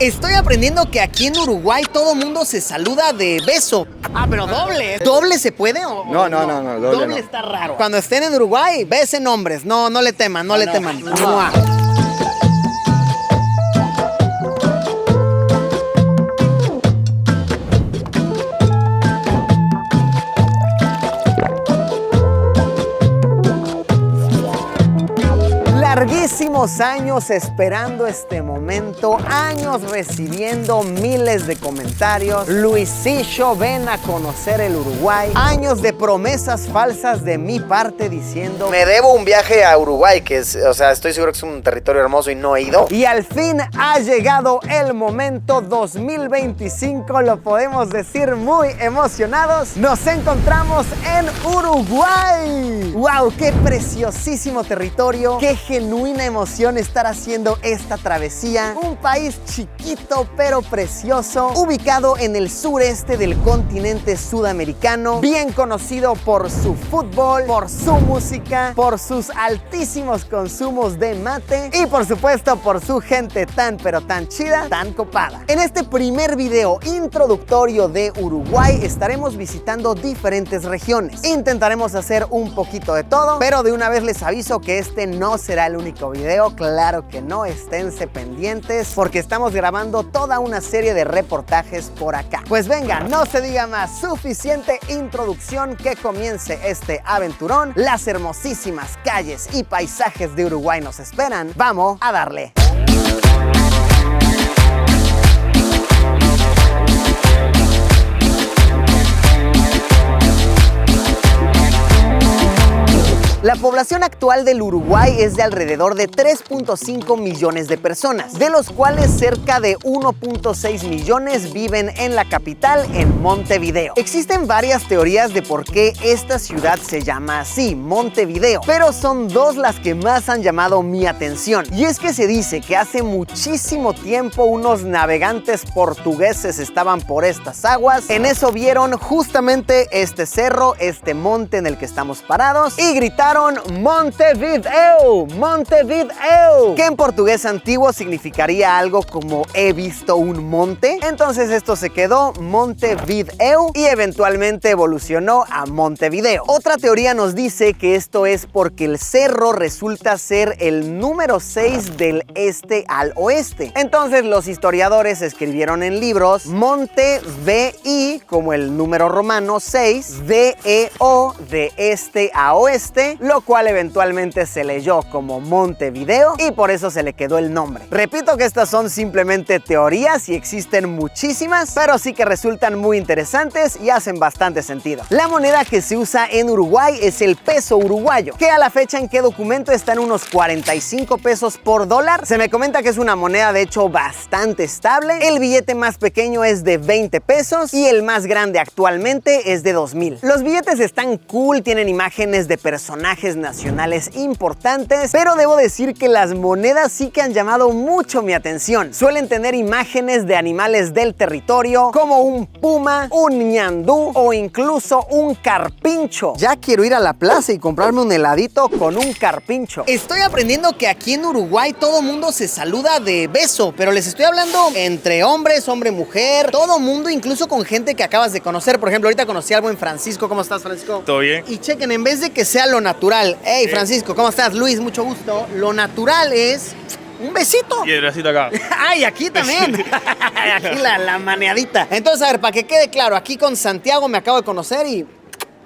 Estoy aprendiendo que aquí en Uruguay todo mundo se saluda de beso. Ah, pero doble. ¿Doble se puede o No, doble no. Está raro. Cuando estén en Uruguay, besen hombres. No le teman, no le teman. ¡Mua! Larguísimos años esperando este momento, años recibiendo miles de comentarios. Luisillo, ven a conocer el Uruguay. Años de promesas falsas de mi parte diciendo me debo un viaje a Uruguay, que es, estoy seguro que es un territorio hermoso y no he ido. Y al fin ha llegado el momento 2025, lo podemos decir muy emocionados. Nos encontramos en Uruguay. ¡Wow! ¡Qué preciosísimo territorio! ¡Qué genuina emoción estar haciendo esta travesía! Un país chiquito pero precioso, ubicado en el sureste del continente sudamericano, bien conocido por su fútbol, por su música, por sus altísimos consumos de mate y por supuesto por su gente tan pero tan chida, tan copada. En este primer video introductorio de Uruguay estaremos visitando diferentes regiones. Intentaremos hacer un poquito de todo, pero de una vez les aviso que este no será el único video, claro que no, esténse pendientes porque estamos grabando toda una serie de reportajes por acá. Pues venga, no se diga más, suficiente introducción, que comience este aventurón. Las hermosísimas calles y paisajes de Uruguay nos esperan, vamos a darle. La población actual del Uruguay es de alrededor de 3.5 millones de personas, de los cuales cerca de 1.6 millones viven en la capital, en Montevideo. Existen varias teorías de por qué esta ciudad se llama así, Montevideo, pero son dos las que más han llamado mi atención. Y es que se dice que hace muchísimo tiempo unos navegantes portugueses estaban por estas aguas, en eso vieron justamente este cerro, este monte en el que estamos parados y gritaron Montevideo, Montevideo, que en portugués antiguo significaría algo como he visto un monte. Entonces esto se quedó Montevideo y eventualmente evolucionó a Montevideo. Otra teoría nos dice que esto es porque el cerro resulta ser el número 6 del este al oeste. Entonces los historiadores escribieron en libros Monte VI como el número romano 6, VEO de este a oeste, lo cual eventualmente se leyó como Montevideo y por eso se le quedó el nombre. Repito que estas son simplemente teorías y existen muchísimas, pero sí que resultan muy interesantes y hacen bastante sentido. La moneda que se usa en Uruguay es el peso uruguayo, que a la fecha en que documento está en unos 45 pesos por dólar. Se me comenta que es una moneda de hecho bastante estable. El billete más pequeño es de 20 pesos y el más grande actualmente es de 2000. Los billetes están cool, tienen imágenes de personajes nacionales importantes, pero debo decir que las monedas sí que han llamado mucho mi atención. Suelen tener imágenes de animales del territorio, como un puma, un ñandú o incluso un carpincho. Ya quiero ir a la plaza y comprarme un heladito con un carpincho. Estoy aprendiendo que aquí en Uruguay todo mundo se saluda de beso, pero les estoy hablando entre hombres, hombre-mujer, todo mundo, incluso con gente que acabas de conocer. Por ejemplo, ahorita conocí al buen Francisco. ¿Cómo estás, Francisco? ¿Todo bien? Y chequen, en vez de que sea lo natural, hey Francisco, ¿cómo estás? Luis, mucho gusto. Lo natural es un besito. Y el bracito acá. ¡Ay, aquí también! Aquí la maneadita. Entonces, a ver, para que quede claro, aquí con Santiago me acabo de conocer y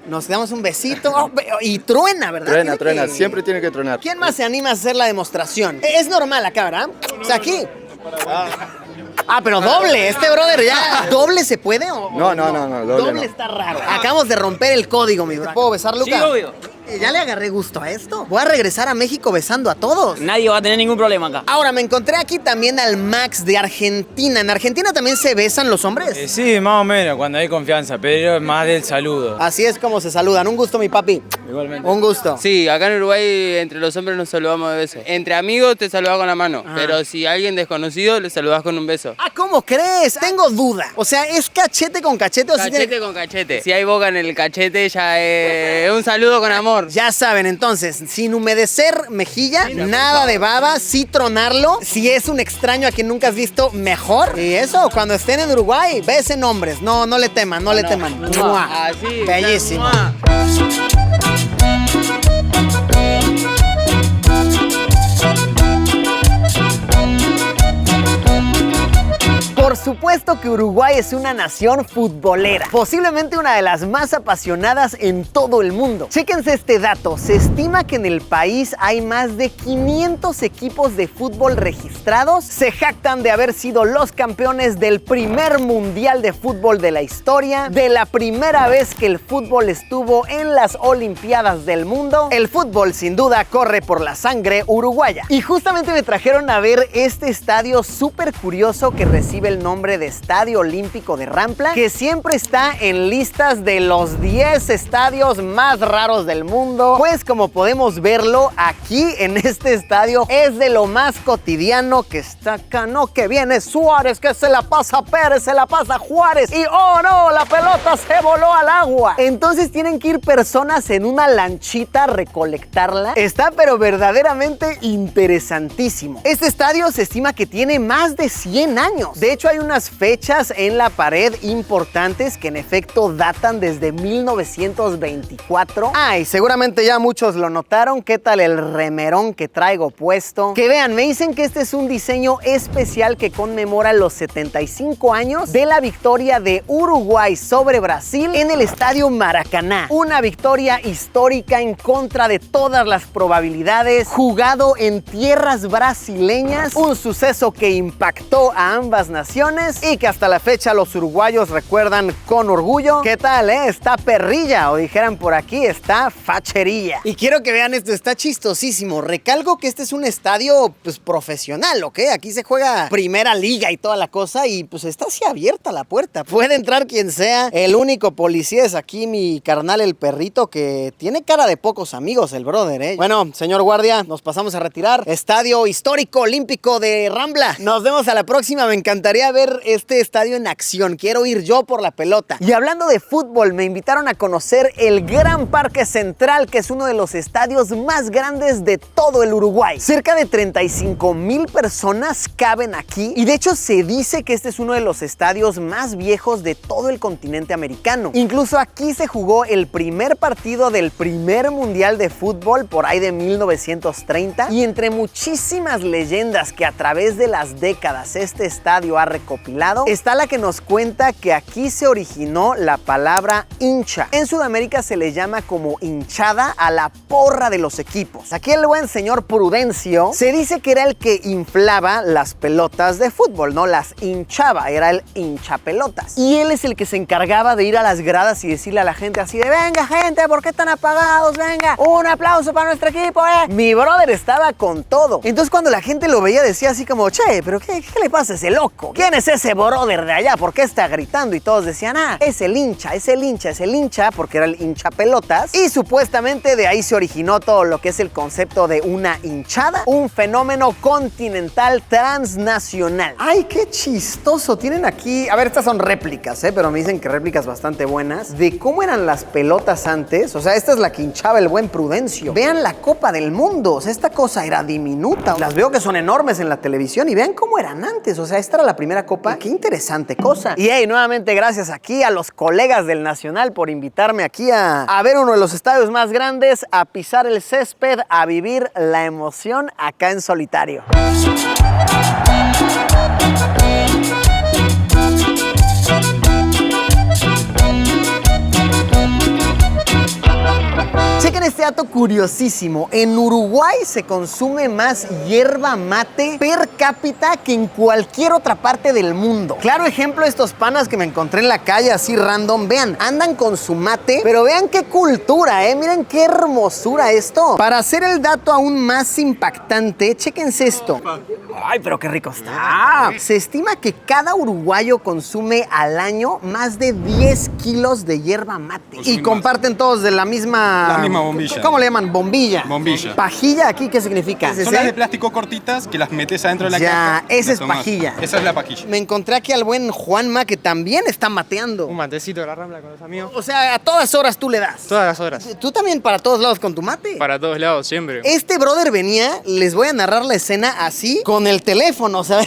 nos damos un besito. Oh, y truena, ¿verdad? Truena, siempre tiene que tronar. ¿Quién más se anima a hacer la demostración? Es normal acá, ¿verdad? O sea, aquí. Ah, pero doble, este brother ya. ¿Doble se puede o No, doble no. Está raro. Acabamos de romper el código, mi bro. ¿Puedo besar, Luca? Sí, obvio. Ya le agarré gusto a esto. Voy a regresar a México besando a todos. Nadie va a tener ningún problema acá. Ahora, me encontré aquí también al Max de Argentina. ¿En Argentina también se besan los hombres? Sí, más o menos, cuando hay confianza, pero más del saludo. Así es como se saludan. Un gusto, mi papi. Igualmente. Un gusto. Sí, acá en Uruguay entre los hombres nos saludamos de beso. Entre amigos te saludás con la mano, pero si alguien desconocido le saludás con un beso. Ah, ¿cómo crees? Tengo duda. O sea, ¿es cachete con cachete o Cachete con cachete. Si hay boca en el cachete ya es un saludo con amor. amor. Ya saben, entonces, sin humedecer mejilla, nada de baba, sí tronarlo. Si es un extraño a quien nunca has visto, mejor. Y eso, cuando estén en Uruguay, besen hombres. No le teman, no le teman. ¡Mua! Así. Bellísimo. ¡Mua! Por supuesto que Uruguay es una nación futbolera, posiblemente una de las más apasionadas en todo el mundo. Chéquense este dato, se estima que en el país hay más de 500 equipos de fútbol registrados, se jactan de haber sido los campeones del primer mundial de fútbol de la historia, de la primera vez que el fútbol estuvo en las Olimpiadas del mundo. El fútbol sin duda corre por la sangre uruguaya. Y justamente me trajeron a ver este estadio súper curioso que recibe el nombre de Estadio Olímpico de Rampla, que siempre está en listas de los 10 estadios más raros del mundo. Pues como podemos verlo aquí en este estadio, es de lo más cotidiano que está acá, no, que viene Suárez, que se la pasa Pérez, se la pasa Juárez y ¡oh no! La pelota se voló al agua. Entonces tienen que ir personas en una lanchita a recolectarla. Está pero verdaderamente interesantísimo. Este estadio se estima que tiene más de 100 años. De hecho, hay unas fechas en la pared importantes que en efecto datan desde 1924. Y seguramente ya muchos lo notaron. ¿Qué tal el remerón que traigo puesto? Que vean, me dicen que este es un diseño especial que conmemora los 75 años de la victoria de Uruguay sobre Brasil en el Estadio Maracaná. Una victoria histórica en contra de todas las probabilidades, jugado en tierras brasileñas, un suceso que impactó a ambas naciones y que hasta la fecha los uruguayos recuerdan con orgullo. ¿Qué tal, Está perrilla, o dijeran por aquí, está facherilla. Y quiero que vean esto, está chistosísimo. Recalco que este es un estadio, pues, profesional, ¿ok? Aquí se juega primera liga y toda la cosa y pues está así abierta la puerta. Puede entrar quien sea. El único policía es aquí mi carnal el perrito, que tiene cara de pocos amigos el brother, Bueno, señor guardia, nos pasamos a retirar. Estadio Histórico Olímpico de Rampla. Nos vemos a la próxima. Me encantaría ver este estadio en acción. Quiero ir yo por la pelota. Y hablando de fútbol, me invitaron a conocer el Gran Parque Central, que es uno de los estadios más grandes de todo el Uruguay. Cerca de 35,000 personas caben aquí y de hecho se dice que este es uno de los estadios más viejos de todo el continente americano. Incluso aquí se jugó el primer partido del primer mundial de fútbol por ahí de 1930 y entre muchísimas leyendas que a través de las décadas este estadio ha recopilado, está la que nos cuenta que aquí se originó la palabra hincha. En Sudamérica se le llama como hinchada a la porra de los equipos. Aquí el buen señor Prudencio se dice que era el que inflaba las pelotas de fútbol, no las hinchaba, era el hinchapelotas. Y él es el que se encargaba de ir a las gradas y decirle a la gente así de: venga gente, ¿por qué están apagados? Venga, un aplauso para nuestro equipo, Mi brother estaba con todo. Entonces cuando la gente lo veía decía así como: che, pero ¿qué le pasa a ese loco? ¿Quién es ese brother de allá? ¿Por qué está gritando? Y todos decían: es el hincha, es el hincha, es el hincha, porque era el hincha pelotas. Y supuestamente de ahí se originó todo lo que es el concepto de una hinchada, un fenómeno continental transnacional. ¡Ay, qué chistoso! Tienen aquí, a ver, estas son réplicas, pero me dicen que réplicas bastante buenas, de cómo eran las pelotas antes. O sea, esta es la que hinchaba el buen Prudencio. Vean la Copa del Mundo, o sea, esta cosa era diminuta. Las veo que son enormes en la televisión y vean cómo eran antes. O sea, esta era la primera copa. Qué interesante cosa. Y nuevamente gracias aquí a los colegas del Nacional por invitarme aquí a ver uno de los estadios más grandes, a pisar el césped, a vivir la emoción acá en solitario. Chequen este dato curiosísimo. En Uruguay se consume más yerba mate per cápita que en cualquier otra parte del mundo. Claro ejemplo, estos panas que me encontré en la calle así random. Vean, andan con su mate, pero vean qué cultura, Miren qué hermosura esto. Para hacer el dato aún más impactante, chéquense esto. Ay, pero qué rico está. Se estima que cada uruguayo consume al año más de 10 kilos de yerba mate. Y comparten todos de la misma bombilla. bombilla. ¿Cómo le llaman? Bombilla. Bombilla. Pajilla, ¿aquí qué significa? Son las de plástico cortitas que las metes adentro de la Ya, caja. esa las es tomás. pajilla. Esa es la pajilla. Me encontré aquí al buen Juanma que también está mateando. Un matecito de la Rambla con los amigos. O sea, a todas horas tú le das. Todas las horas. ¿Tú también para todos lados con tu mate? Para todos lados, siempre. Este brother venía, les voy a narrar la escena así, con el teléfono, o sea,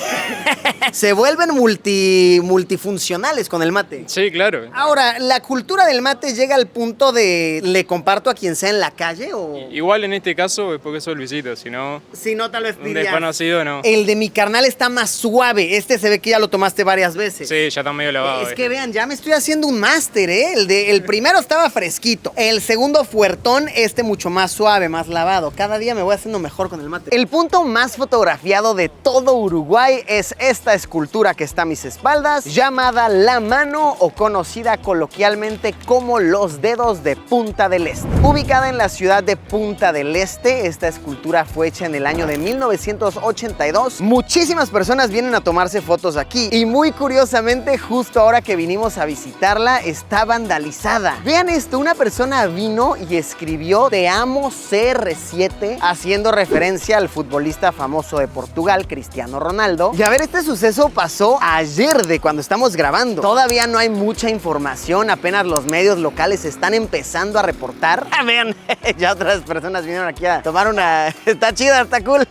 se vuelven multifuncionales con el mate. Sí, claro. Ahora, ¿la cultura del mate llega al punto de le comparto a quien sea en la calle o...? Igual en este caso es porque soy Luisito, si no, Si no, tal vez un dirías, desconocido no. el de mi carnal está más suave. Este se ve que ya lo tomaste varias veces. Sí, ya está medio lavado. Es que vean, ya me estoy haciendo un máster, ¿eh? El primero estaba fresquito. El segundo fuertón, este mucho más suave, más lavado. Cada día me voy haciendo mejor con el mate. El punto más fotografiado de todo Uruguay es esta escultura que está a mis espaldas, llamada La Mano o conocida coloquialmente como Los Dedos de Punta del Este. Ubicada en la ciudad de Punta del Este, esta escultura fue hecha en el año de 1982. Muchísimas personas vienen a tomarse fotos aquí y muy curiosamente justo ahora que vinimos a visitarla está vandalizada. Vean esto, una persona vino y escribió "Te amo CR7" haciendo referencia al futbolista famoso de Portugal, Cristiano Ronaldo. Y a ver, este suceso pasó ayer de cuando estamos grabando. Todavía no hay mucha información, apenas los medios locales están empezando a reportar. Vean, ya otras personas vinieron aquí a tomar una... Está chida, está cool.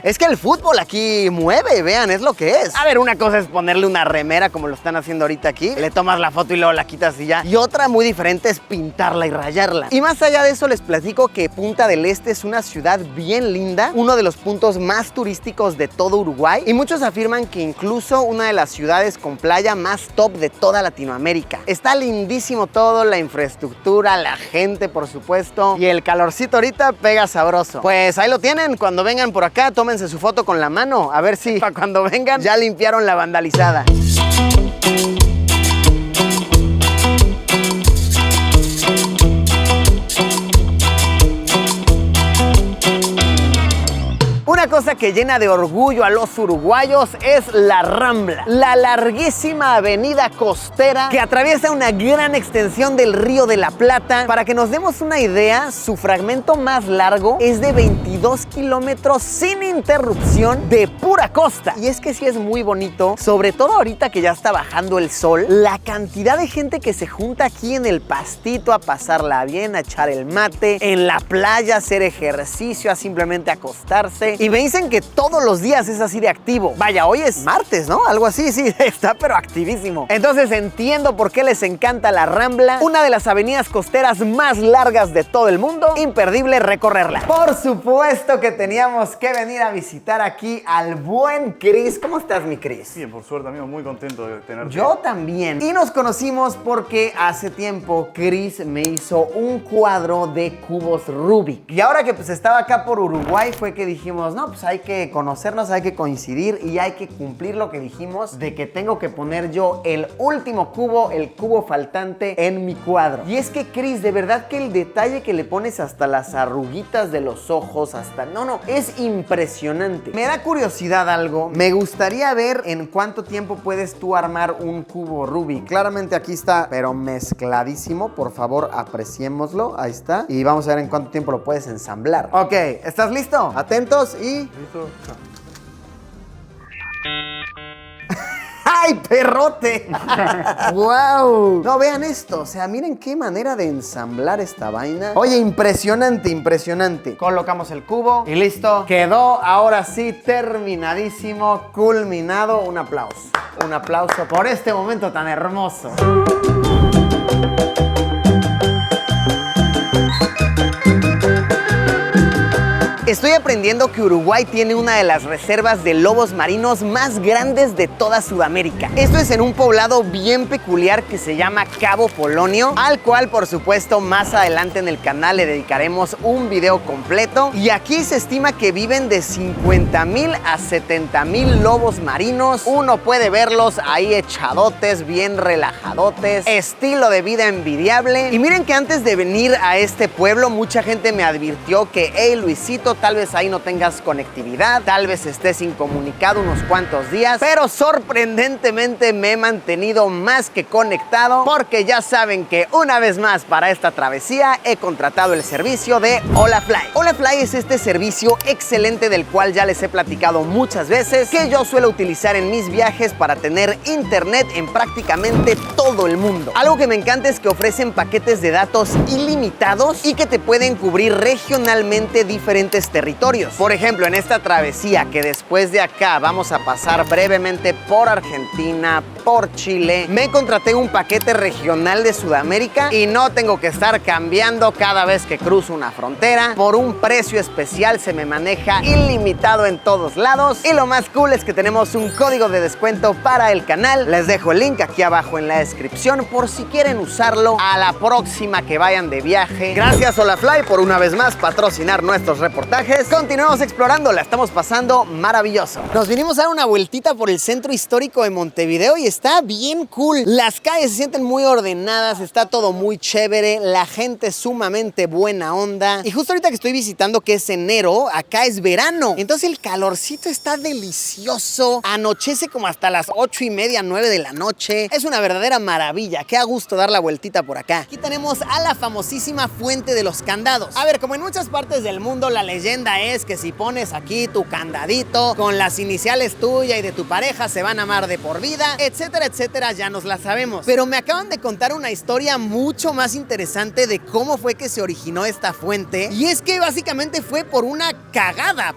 Es que el fútbol aquí mueve, vean, es lo que es. A ver, una cosa es ponerle una remera como lo están haciendo ahorita aquí, le tomas la foto y luego la quitas y ya. Y otra muy diferente es pintarla y rayarla. Y más allá de eso les platico que Punta del Este es una ciudad bien linda, uno de los puntos más turísticos de todo Uruguay y muchos afirman que incluso una de las ciudades con playa más top de toda Latinoamérica. Está lindísimo todo, la infraestructura, la gente por supuesto y el calorcito ahorita pega sabroso. Pues ahí lo tienen, cuando vengan por acá tómense su foto con la mano, a ver si para cuando vengan ya limpiaron la vandalizada. Una cosa que llena de orgullo a los uruguayos es la Rambla, la larguísima avenida costera que atraviesa una gran extensión del Río de la Plata. Para que nos demos una idea, su fragmento más largo es de 22 kilómetros sin interrupción de pura costa. Y es que sí es muy bonito, sobre todo ahorita que ya está bajando el sol, la cantidad de gente que se junta aquí en el pastito a pasarla bien, a echar el mate, en la playa a hacer ejercicio, a simplemente acostarse. Y me dicen que todos los días es así de activo. Vaya, hoy es martes, ¿no? Algo así, sí, está pero activísimo. Entonces entiendo por qué les encanta la Rambla, una de las avenidas costeras más largas de todo el mundo. Imperdible recorrerla. Por supuesto que teníamos que venir a visitar aquí al buen Chris. ¿Cómo estás, mi Chris? Bien, por suerte, amigo, muy contento de tenerte. Yo también. Y nos conocimos porque hace tiempo Chris me hizo un cuadro de cubos Rubik. Y ahora que pues estaba acá por Uruguay fue que dijimos, no, pues hay que conocernos, hay que coincidir y hay que cumplir lo que dijimos de que tengo que poner yo el último cubo, el cubo faltante en mi cuadro. Y es que Chris, de verdad que el detalle que le pones hasta las arruguitas de los ojos, hasta... No, es impresionante. Me da curiosidad algo. Me gustaría ver en cuánto tiempo puedes tú armar un cubo Rubik. Claramente aquí está, pero mezcladísimo. Por favor, apreciémoslo. Ahí está. Y vamos a ver en cuánto tiempo lo puedes ensamblar. Ok, ¿estás listo? Atentos y... ¿Listo? ¡Ay, perrote! ¡Wow! No, vean esto. O sea, miren qué manera de ensamblar esta vaina. Oye, impresionante, impresionante. Colocamos el cubo y listo. Quedó ahora sí terminadísimo, culminado. Un aplauso. Un aplauso por este momento tan hermoso. Estoy aprendiendo que Uruguay tiene una de las reservas de lobos marinos más grandes de toda Sudamérica. Esto es en un poblado bien peculiar que se llama Cabo Polonio, al cual por supuesto más adelante en el canal le dedicaremos un video completo. Y aquí se estima que viven de 50,000 a 70,000 lobos marinos. Uno puede verlos ahí echadotes, bien relajadotes, estilo de vida envidiable. Y miren que antes de venir a este pueblo mucha gente me advirtió que, hey Luisito, tal vez ahí no tengas conectividad, tal vez estés incomunicado unos cuantos días, pero sorprendentemente me he mantenido más que conectado porque ya saben que una vez más para esta travesía he contratado el servicio de Holafly. Holafly es este servicio excelente del cual ya les he platicado muchas veces, que yo suelo utilizar en mis viajes para tener internet en prácticamente todo el mundo. Algo que me encanta es que ofrecen paquetes de datos ilimitados y que te pueden cubrir regionalmente diferentes territorios. Por ejemplo, en esta travesía que después de acá vamos a pasar brevemente por Argentina, por Chile, me contraté un paquete regional de Sudamérica y no tengo que estar cambiando cada vez que cruzo una frontera. Por un precio especial se me maneja ilimitado en todos lados y lo más cool es que tenemos un código de descuento para el canal. Les dejo el link aquí abajo en la descripción por si quieren usarlo a la próxima que vayan de viaje. Gracias Holafly por una vez más patrocinar nuestros reportajes. Continuemos explorando, la estamos pasando maravilloso. Nos vinimos a dar una vueltita por el centro histórico de Montevideo y está bien cool. Las calles se sienten muy ordenadas, está todo muy chévere, la gente es sumamente buena onda. Y justo ahorita que estoy visitando, que es enero, acá es verano. Entonces el calorcito está delicioso. Anochece como hasta las 8:30, 9 de la noche. Es una verdadera maravilla. Qué a gusto dar la vueltita por acá. Aquí tenemos a la famosísima Fuente de los Candados. A ver, como en muchas partes del mundo, la leyenda es que si pones aquí tu candadito con las iniciales tuya y de tu pareja, se van a amar de por vida, etcétera, etcétera, ya nos la sabemos. Pero me acaban de contar una historia mucho más interesante de cómo fue que se originó esta fuente. Y es que básicamente fue por una cagada,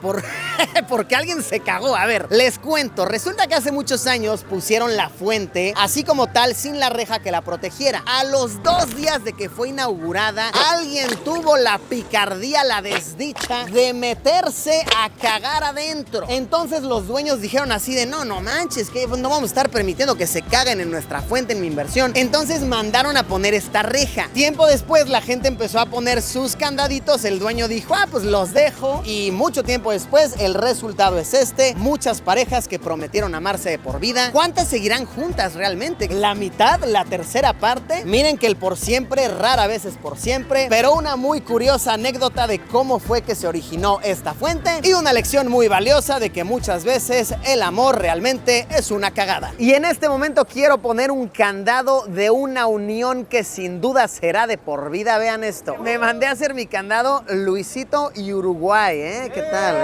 porque alguien se cagó. A ver, les cuento. Resulta que hace muchos años pusieron la fuente así como tal, sin la reja que la protegiera. A los 2 días de que fue inaugurada, alguien tuvo la picardía, la desdicha de meterse a cagar adentro. Entonces los dueños dijeron así de no manches, que no vamos a estar permitiendo que se caguen en nuestra fuente, en mi inversión. Entonces mandaron a poner esta reja. Tiempo después la gente empezó a poner sus candaditos, el dueño dijo, pues los dejo. Y mucho tiempo después el resultado es este. Muchas parejas que prometieron amarse de por vida. ¿Cuántas seguirán juntas realmente? ¿La mitad? ¿La tercera parte? Miren que el por siempre rara vez es por siempre. Pero una muy curiosa anécdota de cómo fue que se originó esta fuente y una lección muy valiosa de que muchas veces el amor realmente es una cagada. Y en este momento quiero poner un candado de una unión que sin duda será de por vida. Vean esto. Me mandé a hacer mi candado Luisito y Uruguay, ¿eh? ¿Qué tal,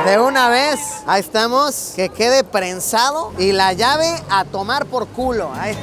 De una vez, ahí estamos. Que quede prensado y la llave a tomar por culo. Ahí.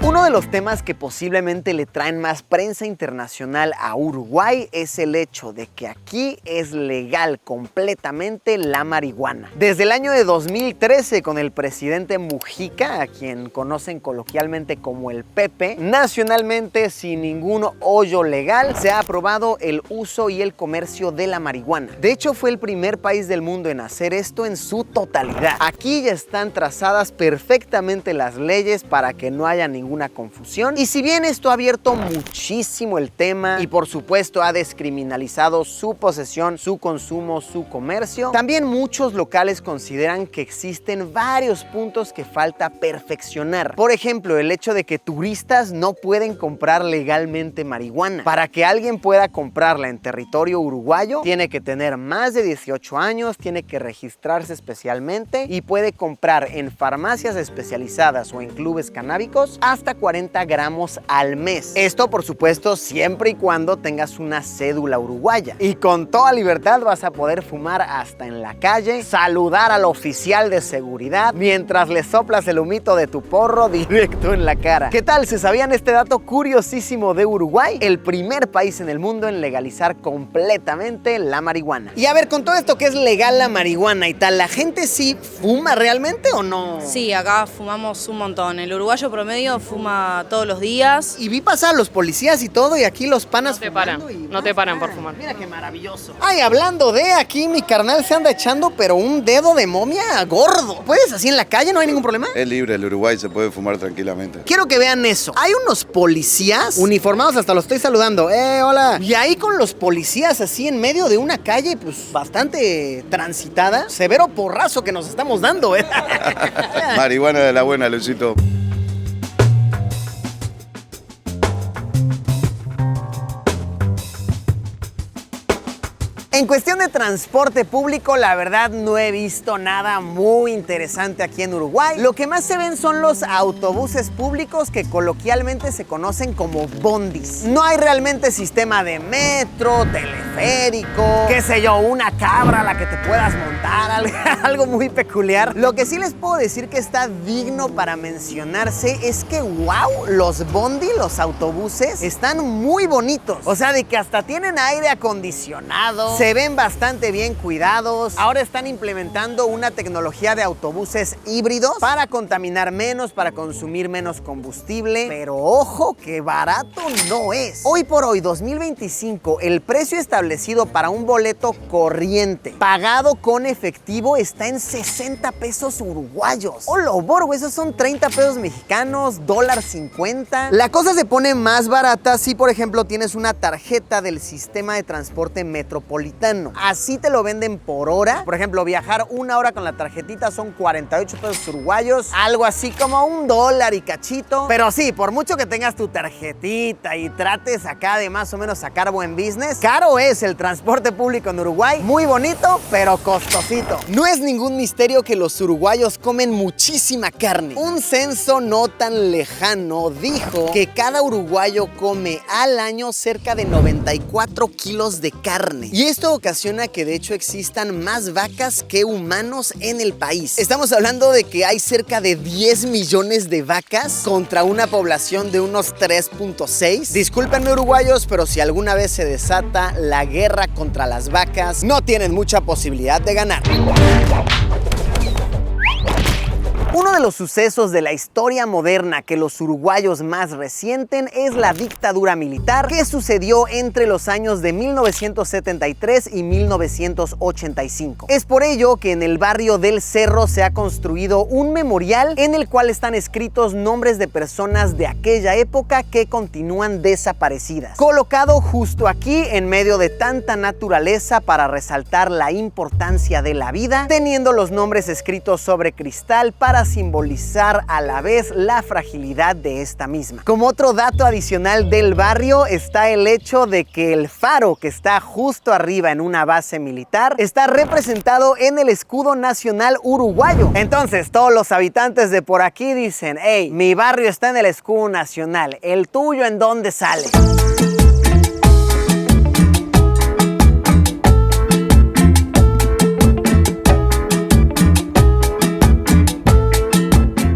Uno de los temas que posiblemente le traen más prensa internacional a Uruguay es el hecho de que aquí es legal completamente la marihuana. Desde el año de 2013, con el presidente Mujica, a quien conocen coloquialmente como el Pepe, nacionalmente sin ningún hoyo legal, se ha aprobado el uso y el comercio de la marihuana. De hecho, fue el primer país del mundo en hacer esto en su totalidad. Aquí ya están trazadas perfectamente las leyes para que no haya ninguna confusión. Y si bien esto ha abierto muchísimo el tema y por supuesto ha descriminalizado su posesión, su consumo, su comercio, también muchos locales consideran que existen varios puntos que falta perfeccionar. Por ejemplo, el hecho de que turistas no pueden comprar legalmente marihuana. Para que alguien pueda comprarla en territorio uruguayo, tiene que tener más de 18 años, tiene que registrarse especialmente y puede comprar en farmacias especializadas o en clubes canábicos hasta 40 gramos al mes. Esto, por supuesto, siempre y cuando tengas una cédula uruguaya. Y con toda libertad vas a poder fumar hasta en la calle, saludar al oficial de seguridad mientras le soplas el humito de tu porro directo en la cara. ¿Qué tal? ¿Se sabían este dato curiosísimo de Uruguay? El primer país en el mundo en legalizar completamente la marihuana. Y a ver, con todo esto que es legal la marihuana y tal, ¿la gente sí fuma realmente o no? Sí, acá fumamos un montón. El uruguayo promedio fuma fuma todos los días. Y vi pasar a los policías y todo, y aquí los panas No te paran, fumando y no te paran por fumar. Mira qué maravilloso. Ay, hablando de, aquí mi carnal se anda echando, pero un dedo de momia gordo. ¿Puedes así en la calle? ¿No hay ningún problema? Es libre, el Uruguay se puede fumar tranquilamente. Quiero que vean eso. Hay unos policías uniformados, hasta los estoy saludando. Hola. Y ahí con los policías así en medio de una calle, pues bastante transitada. Severo porrazo que nos estamos dando, Marihuana de la buena, Luisito. En cuestión de transporte público, la verdad no he visto nada muy interesante aquí en Uruguay. Lo que más se ven son los autobuses públicos que coloquialmente se conocen como bondis. No hay realmente sistema de metro, teleférico, qué sé yo, una cabra a la que te puedas montar, algo muy peculiar. Lo que sí les puedo decir que está digno para mencionarse es que, wow, los bondi, los autobuses, están muy bonitos. O sea, de que hasta tienen aire acondicionado, se ven bastante bien cuidados. Ahora están implementando una tecnología de autobuses híbridos para contaminar menos, para consumir menos combustible. Pero ojo, que barato no es. Hoy por hoy, 2025, el precio establecido para un boleto corriente pagado con efectivo está en 60 pesos uruguayos. ¡Hola, borgo! Esos son 30 pesos mexicanos, $1.50. La cosa se pone más barata si, por ejemplo, tienes una tarjeta del sistema de transporte metropolitano. Así te lo venden por hora. Por ejemplo, viajar una hora con la tarjetita son 48 pesos uruguayos, algo así como $1 y cachito. Pero sí, por mucho que tengas tu tarjetita y trates acá de más o menos sacar buen business, caro es el transporte público en Uruguay. Muy bonito, pero costosito. No es ningún misterio que los uruguayos comen muchísima carne. Un censo no tan lejano dijo que cada uruguayo come al año cerca de 94 kilos de carne. Y esto ocasiona que de hecho existan más vacas que humanos en el país. Estamos hablando de que hay cerca de 10 millones de vacas contra una población de unos 3.6. Discúlpenme, uruguayos, pero si alguna vez se desata la guerra contra las vacas, no tienen mucha posibilidad de ganar. Uno de los sucesos de la historia moderna que los uruguayos más resienten es la dictadura militar que sucedió entre los años de 1973 y 1985. Es por ello que en el barrio del Cerro se ha construido un memorial en el cual están escritos nombres de personas de aquella época que continúan desaparecidas. Colocado justo aquí en medio de tanta naturaleza para resaltar la importancia de la vida, teniendo los nombres escritos sobre cristal para simbolizar a la vez la fragilidad de esta misma. Como otro dato adicional del barrio está el hecho de que el faro que está justo arriba en una base militar está representado en el escudo nacional uruguayo. Entonces todos los habitantes de por aquí dicen: hey, mi barrio está en el escudo nacional, ¿el tuyo en dónde sale?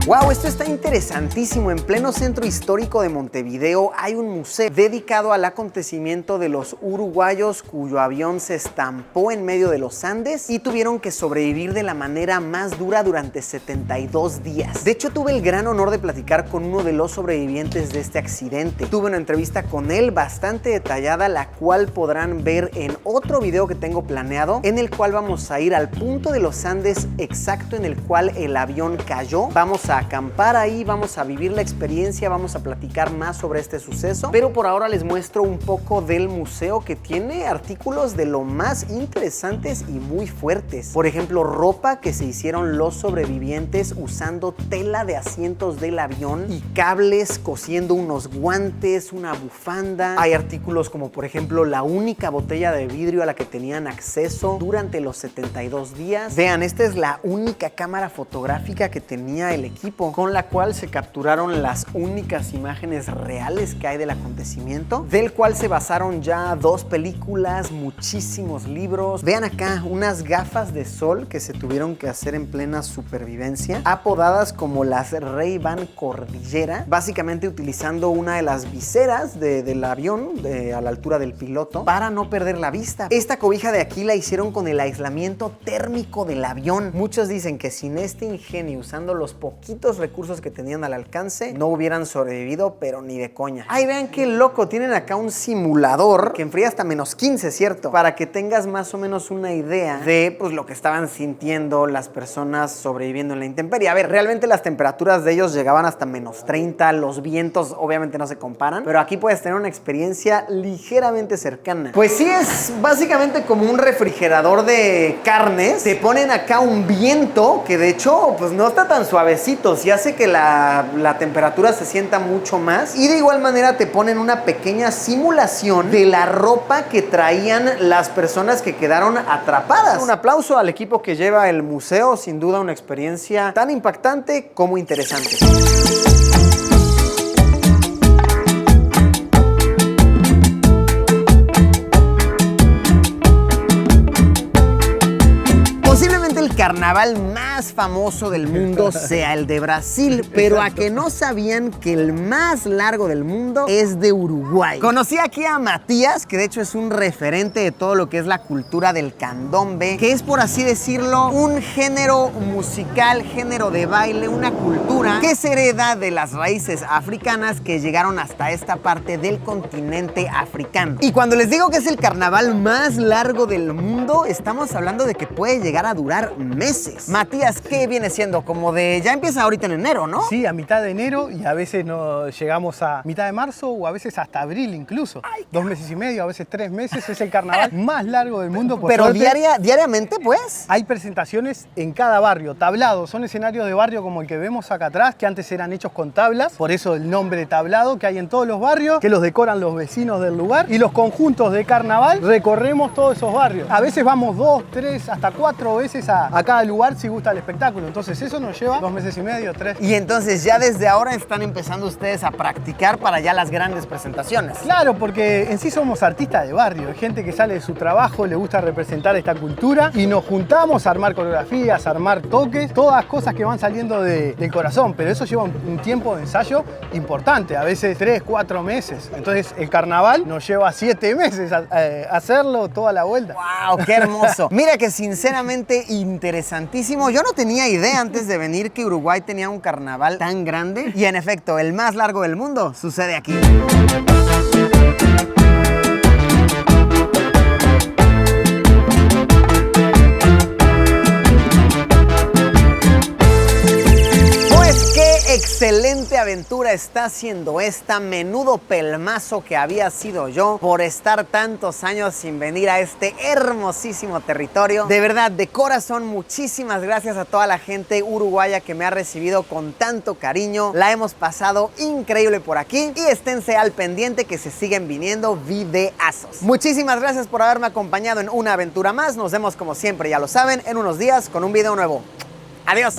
Wow, esto está interesantísimo. En pleno centro histórico de Montevideo hay un museo dedicado al acontecimiento de los uruguayos cuyo avión se estampó en medio de los Andes y tuvieron que sobrevivir de la manera más dura durante 72 días. De hecho, tuve el gran honor de platicar con uno de los sobrevivientes de este accidente. Tuve una entrevista con él bastante detallada, la cual podrán ver en otro video que tengo planeado, en el cual vamos a ir al punto de los Andes exacto en el cual el avión cayó. Vamos a acampar ahí, vamos a vivir la experiencia, vamos a platicar más sobre este suceso, pero por ahora les muestro un poco del museo, que tiene artículos de lo más interesantes y muy fuertes. Por ejemplo, ropa que se hicieron los sobrevivientes usando tela de asientos del avión y cables, cosiendo unos guantes, una bufanda. Hay artículos como por ejemplo la única botella de vidrio a la que tenían acceso durante los 72 días. Vean, esta es la única cámara fotográfica que tenía el equipo, con la cual se capturaron las únicas imágenes reales que hay del acontecimiento, del cual se basaron ya 2 películas, muchísimos libros. Vean acá unas gafas de sol que se tuvieron que hacer en plena supervivencia, apodadas como las Ray-Ban Cordillera, básicamente utilizando una de las viseras del avión a la altura del piloto para no perder la vista. Esta cobija de aquí la hicieron con el aislamiento térmico del avión. Muchos dicen que sin este ingenio, usando los poquitos recursos que tenían al alcance, no hubieran sobrevivido, pero ni de coña. Ay, vean qué loco, tienen acá un simulador que enfría hasta -15, ¿cierto? Para que tengas más o menos una idea de pues lo que estaban sintiendo las personas sobreviviendo en la intemperie. A ver, realmente las temperaturas de ellos llegaban hasta -30, los vientos obviamente no se comparan, pero aquí puedes tener una experiencia ligeramente cercana. Pues sí, es básicamente como un refrigerador de carnes. Te ponen acá un viento que de hecho pues no está tan suavecito, sí hace que la temperatura se sienta mucho más, y de igual manera te ponen una pequeña simulación de la ropa que traían las personas que quedaron atrapadas. Un aplauso al equipo que lleva el museo, sin duda una experiencia tan impactante como interesante. El carnaval más famoso del mundo sea el de Brasil, pero a que no sabían que el más largo del mundo es de Uruguay. Conocí aquí a Matías, que de hecho es un referente de todo lo que es la cultura del candombe, que es, por así decirlo, un género musical, género de baile, una cultura que se hereda de las raíces africanas que llegaron hasta esta parte del continente africano. Y cuando les digo que es el carnaval más largo del mundo, estamos hablando de que puede llegar a durar meses. Matías, ¿qué viene siendo? Como de... ya empieza ahorita en enero, ¿no? Sí, a mitad de enero, y a veces llegamos a mitad de marzo o a veces hasta abril incluso. Ay, 2 meses y medio, a veces 3 meses. Es el carnaval más largo del mundo. Pero suerte, diariamente, pues. Hay presentaciones en cada barrio, tablados. Son escenarios de barrio como el que vemos acá atrás, que antes eran hechos con tablas. Por eso el nombre tablado que hay en todos los barrios, que los decoran los vecinos del lugar. Y los conjuntos de carnaval recorremos todos esos barrios. A veces vamos 2, 3, hasta 4 veces a cada lugar si gusta el espectáculo. Entonces eso nos lleva 2 meses y medio, 3. Y entonces ya desde ahora están empezando ustedes a practicar para ya las grandes presentaciones. Claro, porque en sí somos artistas de barrio, gente que sale de su trabajo, le gusta representar esta cultura y nos juntamos a armar coreografías, a armar toques, todas casas que van saliendo del corazón, pero eso lleva un tiempo de ensayo importante, a veces 3, 4 meses. Entonces el carnaval nos lleva 7 meses a hacerlo toda la vuelta. ¡Wow! ¡Qué hermoso! Mira que sinceramente interesantísimo. Yo no tenía idea antes de venir que Uruguay tenía un carnaval tan grande, y en efecto, el más largo del mundo sucede aquí. Excelente aventura está siendo esta. Menudo pelmazo que había sido yo por estar tantos años sin venir a este hermosísimo territorio. De verdad, de corazón, muchísimas gracias a toda la gente uruguaya que me ha recibido con tanto cariño. La hemos pasado increíble por aquí, y esténse al pendiente que se siguen viniendo videazos. Muchísimas gracias por haberme acompañado en una aventura más. Nos vemos como siempre, ya lo saben, en unos días con un video nuevo. Adiós.